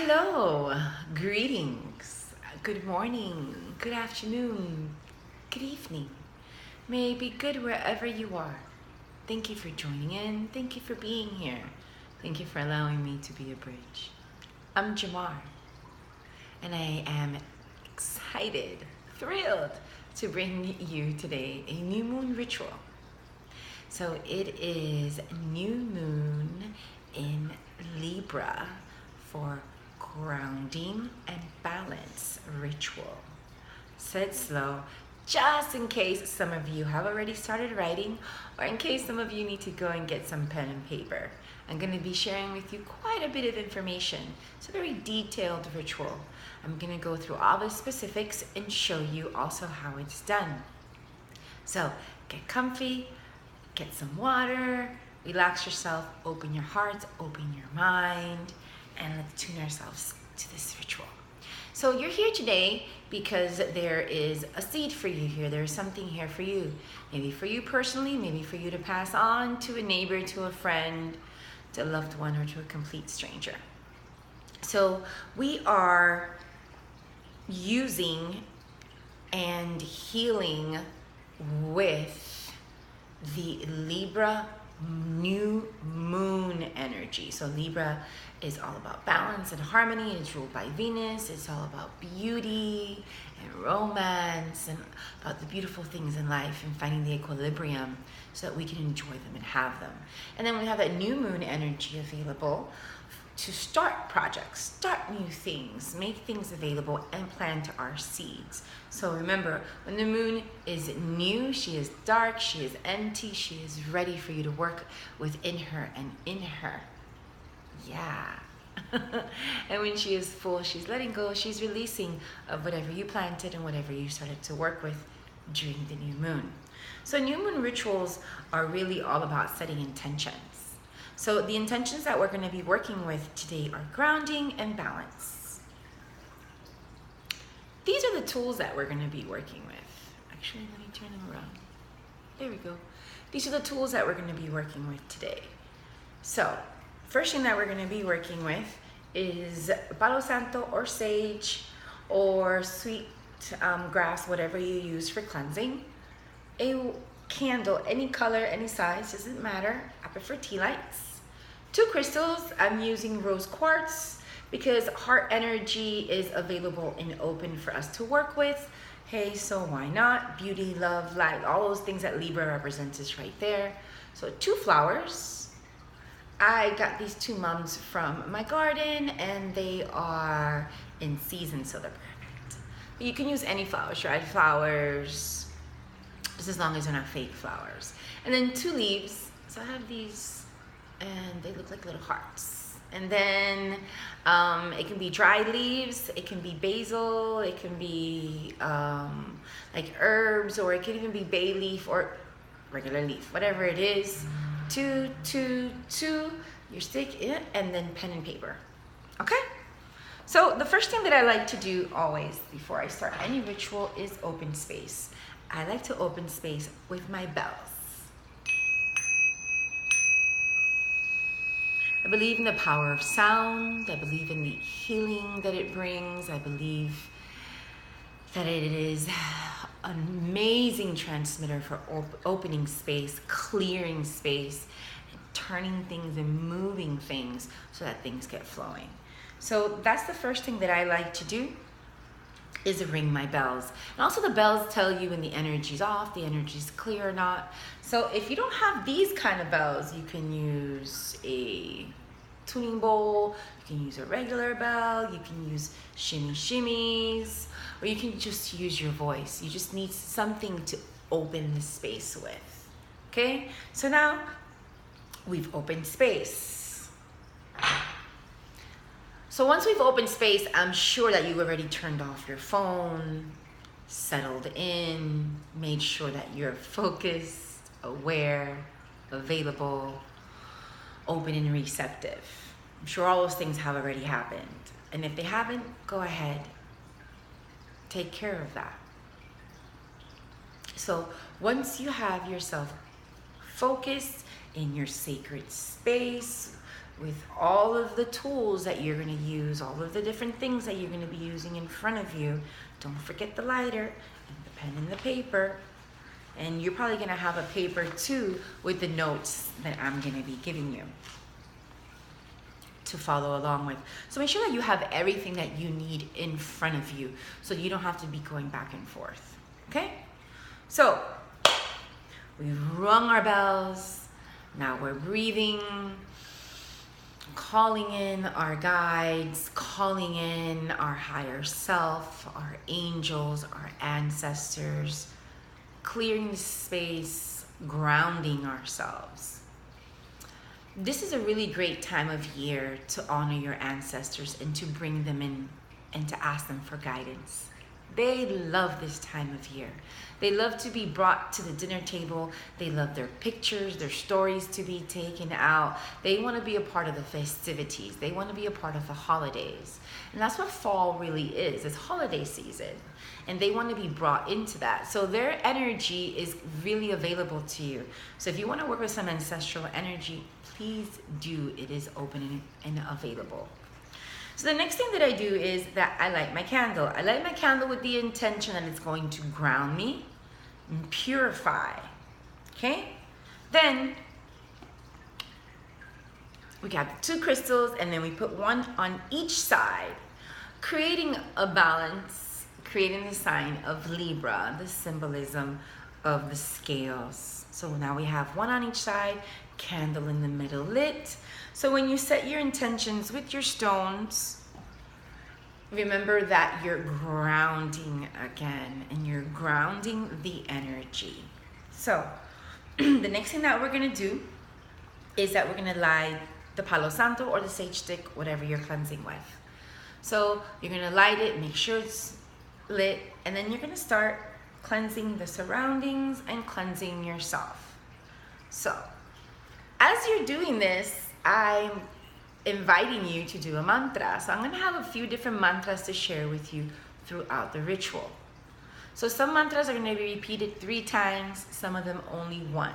Hello, greetings, good morning, good afternoon, good evening. May it be good wherever you are. Thank you for joining in. Thank you for being here. Thank you for allowing me to be a bridge. I'm Jimar, and I am excited, thrilled to bring you today a new moon ritual. So it is new moon in Libra for grounding and balance ritual. Said slow, just in case some of you have already started writing, or in case some of you need to go and get some pen and paper. I'm going to be sharing with you quite a bit of information. It's a very detailed ritual. I'm going to go through all the specifics and show you also how it's done. So get comfy, get some water, relax yourself, open your heart, open your mind, and let's tune ourselves to this ritual. So you're here today because there is a seed for you here. There's something here for you. Maybe for you personally, maybe for you to pass on to a neighbor, to a friend, to a loved one, or to a complete stranger. So we are using and healing with the Libra new moon energy. So Libra is all about balance and harmony. It's ruled by Venus. It's all about beauty and romance and about the beautiful things in life and finding the equilibrium so that we can enjoy them and have them. And then we have that new moon energy available to start projects, start new things, make things available, and plant our seeds. So remember, when the moon is new, she is dark, she is empty, she is ready for you to work within her and in her. Yeah. And when she is full, she's letting go, she's releasing of whatever you planted and whatever you started to work with during the new moon. So new moon rituals are really all about setting intentions. So the intentions that we're going to be working with today are grounding and balance. These are the tools that we're going to be working with. Actually, let me turn them around. There we go. These are the tools that we're going to be working with today. So first thing that we're going to be working with is Palo Santo or sage or sweet grass, whatever you use for cleansing. A candle, any color, any size, doesn't matter. I prefer tea lights. 2 crystals, I'm using rose quartz because heart energy is available and open for us to work with. Hey, so why not? Beauty, love, light, all those things that Libra represents is right there. So 2 flowers. I got these 2 mums from my garden and they are in season, so they're perfect. But you can use any flowers, dried flowers, just as long as they're not fake flowers. And then 2 leaves. So I have these and they look like little hearts. And then it can be dried leaves, it can be basil, it can be like herbs, or it can even be bay leaf or regular leaf, whatever it is. 2, 2, 2, your stick, and then pen and paper. Okay? So the first thing that I like to do always before I start any ritual is open space. I like to open space with my bells. I believe in the power of sound. I believe in the healing that it brings. I believe that it is an amazing transmitter for opening space, clearing space, and turning things and moving things so that things get flowing. So that's the first thing that I like to do, is ring my bells. And also the bells tell you when the energy's off, the energy's clear or not. So if you don't have these kind of bells, you can use a tuning bowl, you can use a regular bell, you can use shimmy shimmies, or you can just use your voice. You just need something to open the space with. Okay, so now we've opened space. So once we've opened space, I'm sure that you already turned off your phone, settled in, made sure that you're focused, aware, available, open and receptive. I'm sure all those things have already happened. And if they haven't, go ahead. Take care of that. So once you have yourself focused in your sacred space, with all of the tools that you're going to use, all of the different things that you're going to be using in front of you. Don't forget the lighter and the pen and the paper. And you're probably going to have a paper too with the notes that I'm going to be giving you to follow along with. So make sure that you have everything that you need in front of you so you don't have to be going back and forth. Okay? So we've rung our bells. Now we're breathing, calling in our guides, calling in our higher self, our angels, our ancestors, clearing the space, grounding ourselves. This is a really great time of year to honor your ancestors and to bring them in and to ask them for guidance. They love this time of year. They love to be brought to the dinner table. They love their pictures, their stories to be taken out. They want to be a part of the festivities. They want to be a part of the holidays. And that's what fall really is. It's holiday season. And they want to be brought into that. So their energy is really available to you. So if you want to work with some ancestral energy, please do. It is open and available. So the next thing that I do is that I light my candle. I light my candle with the intention that it's going to ground me and purify. Okay? Then we got the 2 crystals and then we put one on each side, creating a balance, creating the sign of Libra, the symbolism of the scales. So now we have one on each side, candle in the middle lit. So when you set your intentions with your stones, remember that you're grounding again and you're grounding the energy. So the next thing that we're going to do is that we're going to light the Palo Santo or the sage stick, whatever you're cleansing with. So you're going to light it, make sure it's lit, and then you're going to start cleansing the surroundings and cleansing yourself. So as you're doing this, I'm inviting you to do a mantra. So I'm going to have a few different mantras to share with you throughout the ritual. So some mantras are going to be repeated 3 times, some of them only once.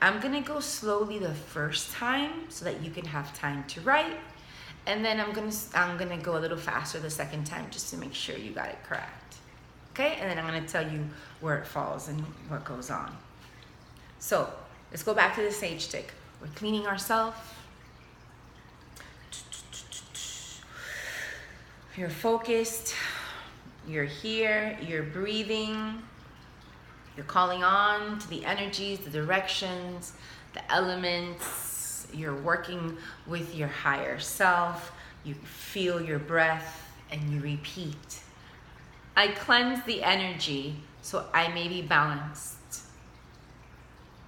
I'm going to go slowly the first time so that you can have time to write. And then I'm going to go a little faster the second time just to make sure you got it correct. Okay? And then I'm going to tell you where it falls and what goes on. So let's go back to the sage stick. We're cleaning ourselves. You're focused. You're here. You're breathing. You're calling on to the energies, the directions, the elements. You're working with your higher self. You feel your breath and you repeat. I cleanse the energy so I may be balanced.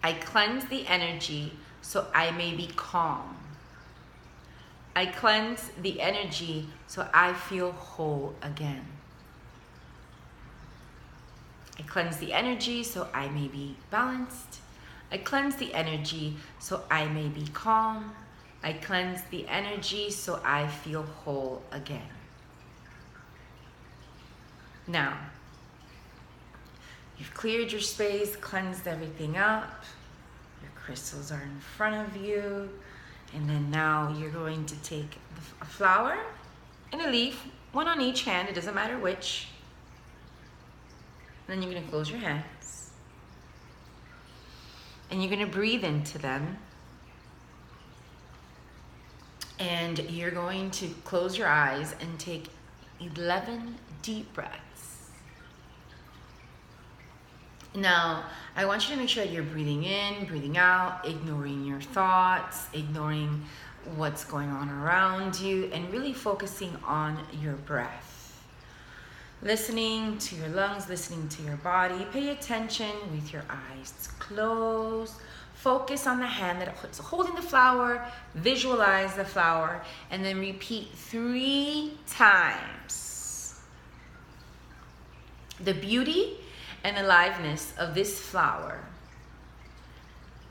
I cleanse the energy so I may be calm. I cleanse the energy so I feel whole again. I cleanse the energy so I may be balanced. I cleanse the energy so I may be calm. I cleanse the energy so I feel whole again. Now, you've cleared your space, cleansed everything up. Your crystals are in front of you. And then now you're going to take a flower and a leaf, one on each hand, it doesn't matter which. And then you're going to close your hands. And you're going to breathe into them. And you're going to close your eyes and take 11 deep breaths. Now, I want you to make sure that you're breathing in, breathing out, ignoring your thoughts, ignoring what's going on around you, and really focusing on your breath. Listening to your lungs, listening to your body. Pay attention with your eyes closed. Focus on the hand that's holding the flower. Visualize the flower, and then repeat 3 times. The beauty and aliveness of this flower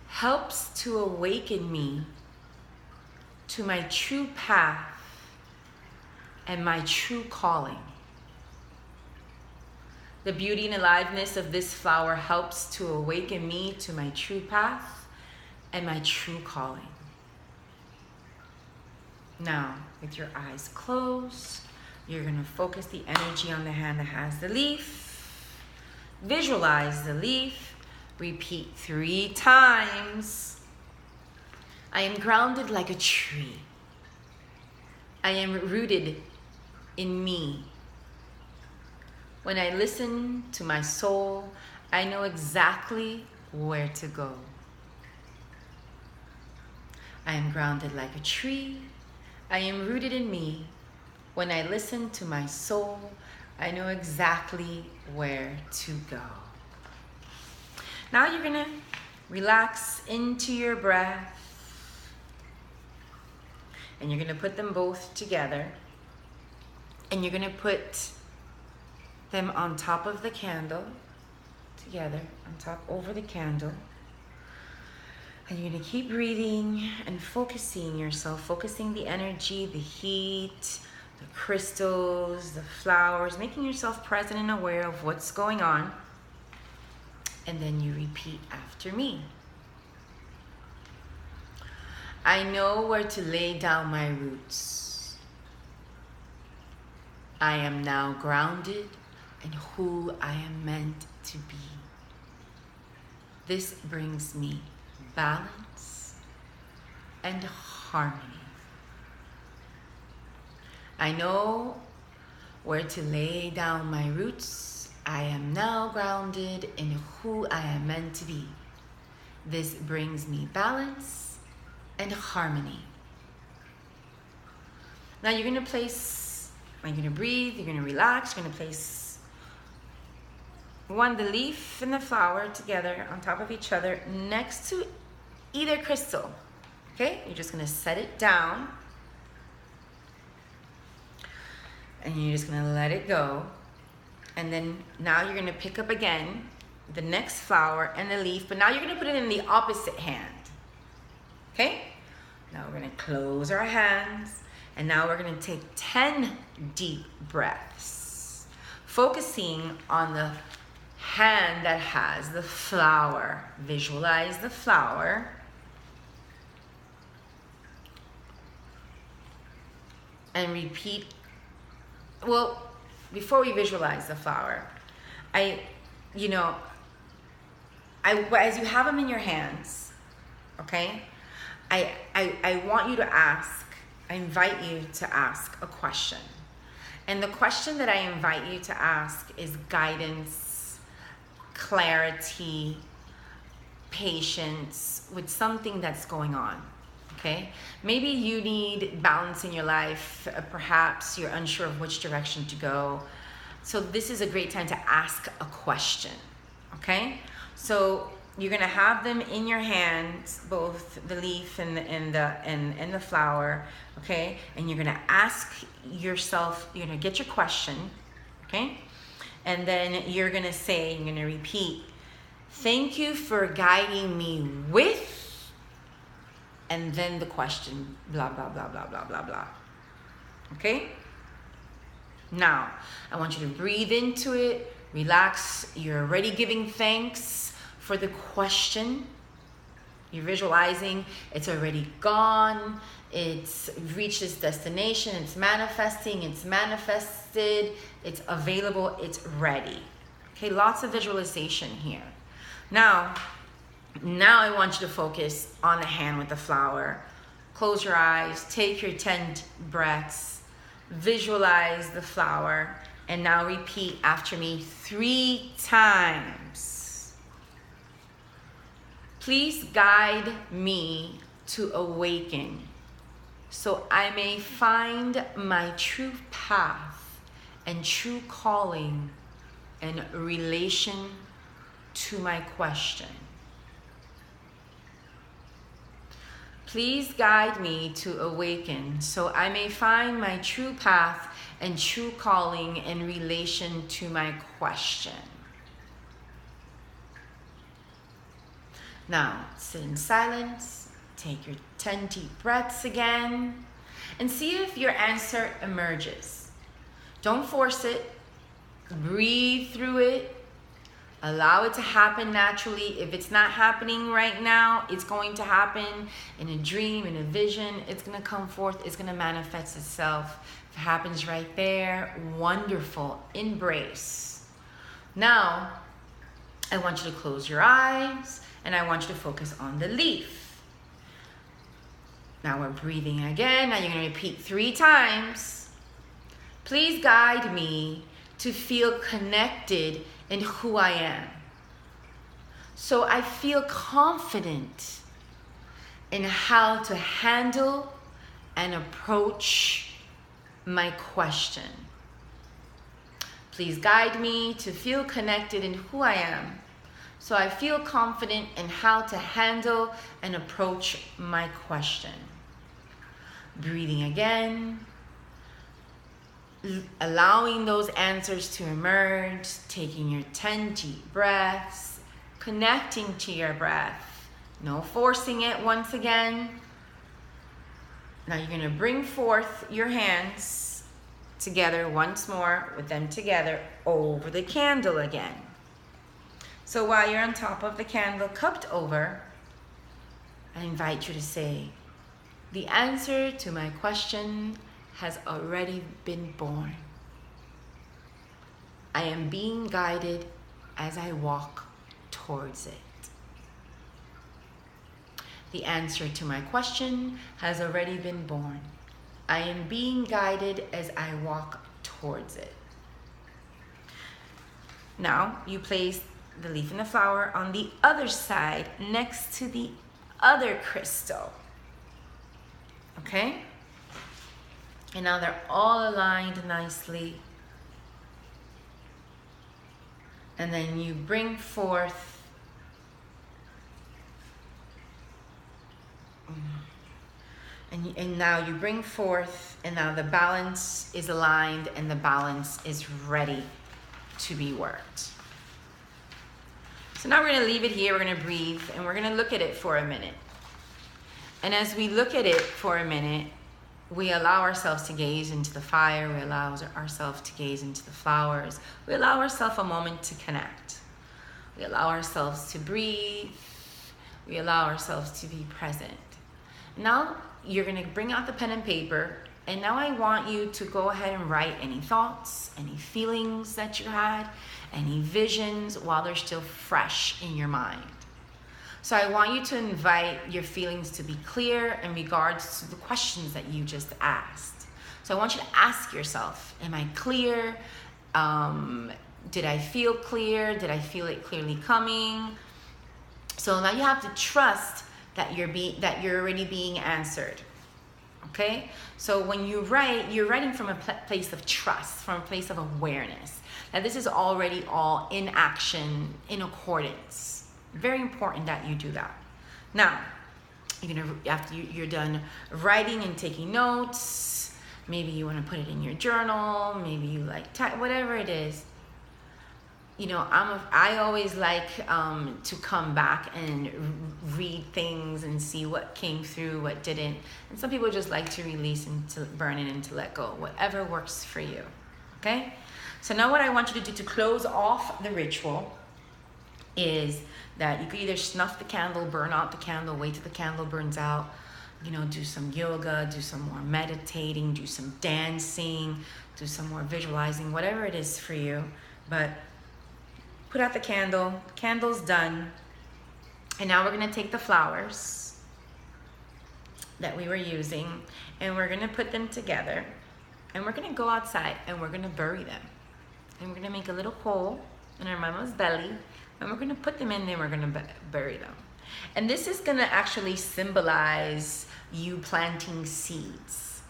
helps to awaken me to my true path and my true calling. The beauty and aliveness of this flower helps to awaken me to my true path and my true calling. Now, with your eyes closed, you're going to focus the energy on the hand that has the leaf. Visualize the leaf. Repeat 3 times. I am grounded like a tree. I am rooted in me. When I listen to my soul, I know exactly where to go. I am grounded like a tree. I am rooted in me. When I listen to my soul, I know exactly where to go. Now you're going to relax into your breath. And you're going to put them both together. And you're going to put them on top of the candle. Together, on top, over the candle. And you're going to keep breathing and focusing yourself, focusing the energy, the heat, the crystals, the flowers, making yourself present and aware of what's going on. And then you repeat after me. I know where to lay down my roots. I am now grounded in who I am meant to be. This brings me balance and harmony. I know where to lay down my roots. I am now grounded in who I am meant to be. This brings me balance and harmony. Now you're going to place, you're going to breathe, you're going to relax, you're going to place the leaf and the flower together on top of each other next to either crystal. Okay, you're just going to set it down. And you're just going to let it go. And then now you're going to pick up again the next flower and the leaf, but now you're going to put it in the opposite hand. Okay? Now we're going to close our hands, and now we're going to take 10 deep breaths, focusing on the hand that has the flower. Visualize the flower. And repeat. Well, before we visualize the flower, as you have them in your hands, okay, I want you to ask, I invite you to ask a question. And the question that I invite you to ask is guidance, clarity, patience with something that's going on. Okay, maybe you need balance in your life. Perhaps you're unsure of which direction to go. So this is a great time to ask a question. Okay, so you're gonna have them in your hands, both the leaf and the flower. Okay, and you're gonna ask yourself. You're gonna get your question. Okay, and then you're gonna repeat, "Thank you for guiding me with." And then the question, blah, blah, blah, blah, blah, blah, blah. Okay? Now, I want you to breathe into it, relax. You're already giving thanks for the question. You're visualizing it's already gone. It's reached its destination. It's manifesting. It's manifested. It's available. It's ready. Okay, lots of visualization here. Now I want you to focus on the hand with the flower. Close your eyes, take your 10 breaths, visualize the flower, and now repeat after me 3 times. Please guide me to awaken so I may find my true path and true calling in relation to my question. Please guide me to awaken so I may find my true path and true calling in relation to my question. Now, sit in silence, take your 10 deep breaths again, and see if your answer emerges. Don't force it. Breathe through it. Allow it to happen naturally. If it's not happening right now, it's going to happen in a dream, in a vision. It's going to come forth. It's going to manifest itself. If it happens right there, wonderful. Embrace. Now, I want you to close your eyes and I want you to focus on the leaf. Now we're breathing again. Now you're going to repeat 3 times. Please guide me to feel connected in who I am. So I feel confident in how to handle and approach my question. Please guide me to feel connected in who I am. So I feel confident in how to handle and approach my question. Breathing again. Allowing those answers to emerge, taking your 10 deep breaths, connecting to your breath, no forcing it once again. Now you're going to bring forth your hands together once more, with them together over the candle again. So while you're on top of the candle, cupped over, I invite you to say, the answer to my question has already been born. I am being guided as I walk towards it. The answer to my question has already been born. I am being guided as I walk towards it. Now you place the leaf and the flower on the other side next to the other crystal. Okay? And now they're all aligned nicely. And then you bring forth and now you bring forth, and now the balance is aligned and the balance is ready to be worked. So now we're going to leave it here. We're going to breathe and we're going to look at it for a minute. And as we look at it for a minute, we allow ourselves to gaze into the fire. We allow ourselves to gaze into the flowers. We allow ourselves a moment to connect. We allow ourselves to breathe. We allow ourselves to be present. Now you're going to bring out the pen and paper. And now I want you to go ahead and write any thoughts, any feelings that you had, any visions while they're still fresh in your mind. So I want you to invite your feelings to be clear in regards to the questions that you just asked. So I want you to ask yourself, am I clear? Did I feel clear? Did I feel it clearly coming? So now you have to trust that you're already being answered. Okay? So when you write, you're writing from a place of trust, from a place of awareness. That this is already all in action, in accordance. Very important that you do that. Now, after you're done writing and taking notes, maybe you want to put it in your journal, maybe you whatever it is. You know, I always like to come back and read things and see what came through, what didn't. And some people just like to release and to burn it and to let go. Whatever works for you. Okay? So now what I want you to do to close off the ritual is that you could either snuff the candle, burn out the candle, wait till the candle burns out, you know, do some yoga, do some more meditating, do some dancing, do some more visualizing, whatever it is for you. But put out the candle, candle's done. And now we're gonna take the flowers that we were using and we're gonna put them together and we're gonna go outside and we're gonna bury them. And we're gonna make a little hole in our mama's belly and we're gonna put them in there, we're gonna bury them. And this is gonna actually symbolize you planting seeds.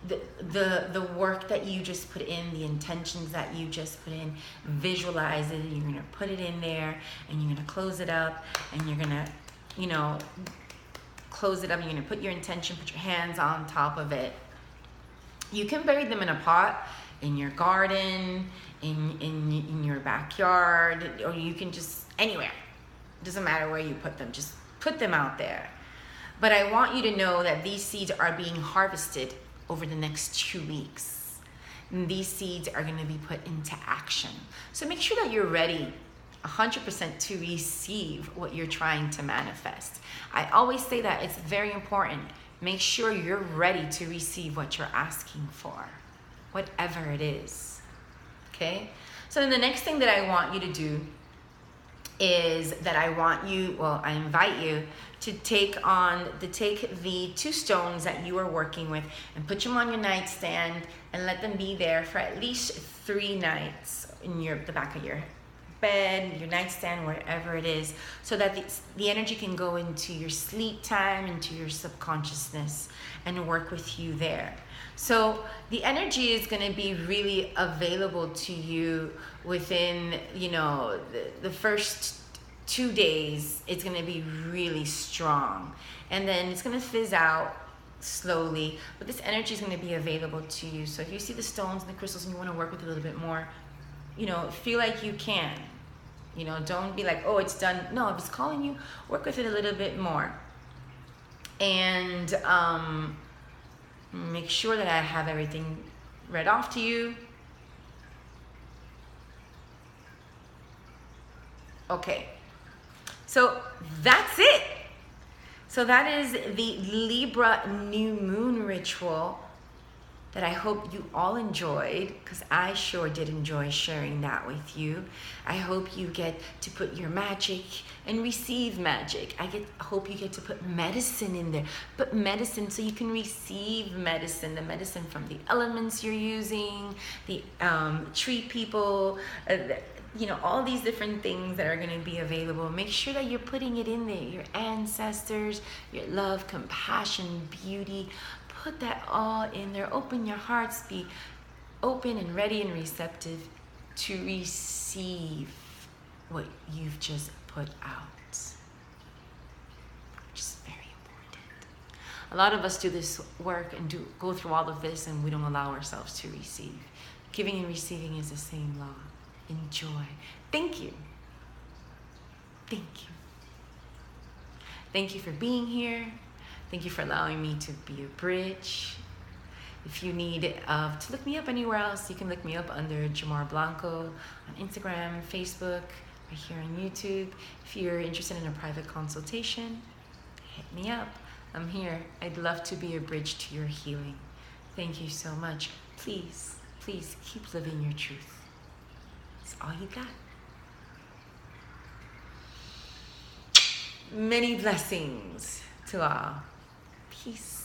The work that you just put in, the intentions that you just put in, visualize it, you're gonna put it in there and you're gonna close it up and you're gonna, you know, close it up, you're gonna put your intention, put your hands on top of it. You can bury them in a pot, in your garden, in your backyard, or you can just anywhere. It doesn't matter where you put them, just put them out there. But I want you to know that these seeds are being harvested over the next 2 weeks. And these seeds are going to be put into action. So make sure that you're ready 100% to receive what you're trying to manifest. I always say that it's very important. Make sure you're ready to receive what you're asking for, whatever it is. Okay? So then the next thing that I want you to do is that I invite you to take the 2 stones that you are working with and put them on your nightstand and let them be there for at least 3 nights in the back of your bed, your nightstand, wherever it is, so that the energy can go into your sleep time, into your subconsciousness, and work with you there. So the energy is going to be really available to you within, the first 2 days. It's going to be really strong, and then it's going to fizz out slowly, but this energy is going to be available to you. So if you see the stones and the crystals and you want to work with it a little bit more, feel like you can. Don't be like, oh, it's done. No, if it's calling you, work with it a little bit more. And make sure that I have everything read off to you. Okay. So that's it. So that is the Libra New Moon Ritual that I hope you all enjoyed, because I sure did enjoy sharing that with you. I hope you get to put your magic and receive magic. I hope you get to put medicine in there. Put medicine so you can receive medicine, the medicine from the elements you're using, the tree people, all these different things that are going to be available. Make sure that you're putting it in there. Your ancestors, your love, compassion, beauty. Put that all in there. Open your hearts. Be open and ready and receptive to receive what you've just put out, which is very important. A lot of us do this work and go through all of this, and we don't allow ourselves to receive. Giving and receiving is the same law. Enjoy. Thank you. Thank you. Thank you for being here. Thank you for allowing me to be a bridge. If you need to look me up anywhere else, you can look me up under Jimar Blanco on Instagram, Facebook, right here on YouTube. If you're interested in a private consultation, hit me up. I'm here. I'd love to be a bridge to your healing. Thank you so much. Please, please keep living your truth. It's all you got. Many blessings to all. Peace.